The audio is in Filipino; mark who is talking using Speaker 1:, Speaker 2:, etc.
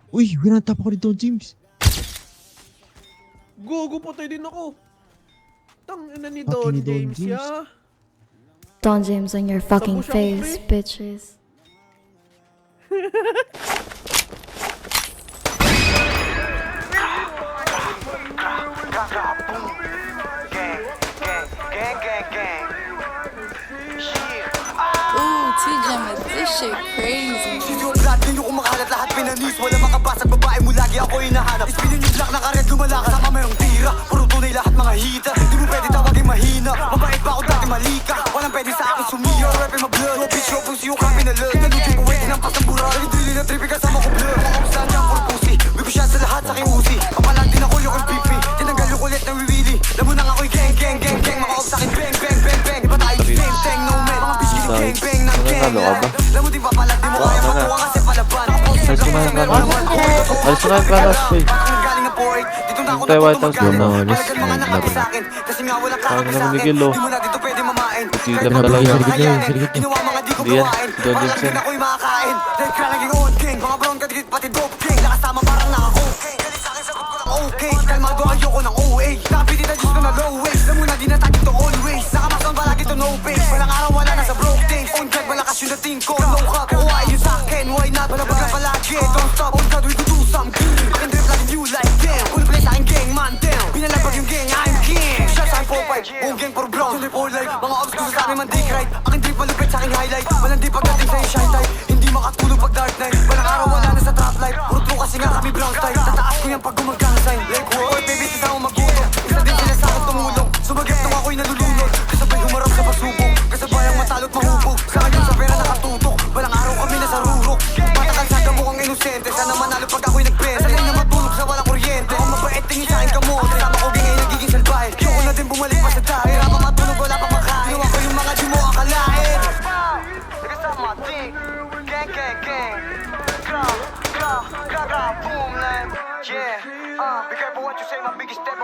Speaker 1: Uy, winantap ako ni Don James.
Speaker 2: Gogo, patay din ako. Tangina ni
Speaker 1: Fucking
Speaker 2: Don
Speaker 1: ni Don
Speaker 2: James,
Speaker 1: James.
Speaker 2: ya.
Speaker 3: Don James on your fucking
Speaker 2: Tapos ako,
Speaker 3: face,
Speaker 2: pre.
Speaker 3: bitches.
Speaker 4: Ooh, TJ, this shit crazy.
Speaker 5: Yung blood, ninyo kumakalat lahat pinanis. Wala makabasag babae mo, lagi ako hinahanap. Ispinin yung black na karet, lumalakas. Sama mayroong tira, puro tunay lahat mga hita. Di mo pwede tawagin mahina. Mabait pa ako dati malika. Walang pwede sa akin sumiyo. Rap in my blood, no bitch, no pussy yung kapi na love. Nalugin mo, wait, hinampas ng bura. Nagdili na trippy kasama ko blur. Mga kamustahan niya, puro pussy. Bigo siya sa lahat sa aking usi. Papalag din ako yung MVP. Tinanggal yung kulit na wiwili. Lamunang ako'y gang, gang, gang, gang. Mga ops akin, bang, bang, bang, bang. Iba tayo, bang, bang, no man. Mga bitch, gang, bang, bang, ng gang.
Speaker 6: Ano ka ba?
Speaker 5: Lamu din papalag, di mo kaya makuha kasi palaban.
Speaker 6: Alis ko na yung kanas. Alis ko na yung kanas, eh. Hintay White House doon na alis. Parang naman ni Gil, oh. Silap talaga yan.
Speaker 1: Sirigit niya yun, sirigit niya.
Speaker 6: Hindi yan. Don James yan.
Speaker 5: Mga brown kadigit pati dope king. Nakasama parang naka-cocaine. Galit sa'kin sagot ko lang okay. Kalmado ayoko ng OA. Napitita Diyos ko na low waist. Alam mo na di natagin to always. Nakamasang palagi to no face. Walang araw wala na sa broke days. On track malakas yung dating ko. No cup, kuha yun sa'kin. Why not? Balabag na palagi. Don't stop. On God we could do something. Fucking drip like you like them. Full play sa'kin gang man damn. Binalabag yung gang I'm king. Shots I'm 4-5. Buong gang puro brown. Tunay for life. Mga obs ko sa akin man dick right. Aking drip malupit sa'king highlight. Walang di pagdating sa'yo shine type. Hindi makatulog pag dark night. Walang araw wala na sa trap life. Puro true kasi nga kami brown style. Tataas ko yan pag gumagang sign. Like boy baby isa ako magulong. Isa din sila sa akin tumulong. Sumagip nung ako'y nalulunod. Kasabay humarap sa pasubok. Kasabay ang matalo't mahubog. Sa ngayon sa pera nakatutok. Walang araw kami nasa rurok. Matakal sa mukhang inosente. Sana manalo pag ako'y nagpesa. Sanay na matulog sa walang kuryente. Kung mabait tingin sa'kin kamote. Kasama ko gingay nagiging salbahe. Yoko na din bumalik pa sa dahil. Hirap pa matulog wala pa makain. Ginawa ko yung mga di mo akalain. Kasama ting. Gang gang gang. Gra gra gra gra boom land. Yeah. Be careful what you say, my biggest step.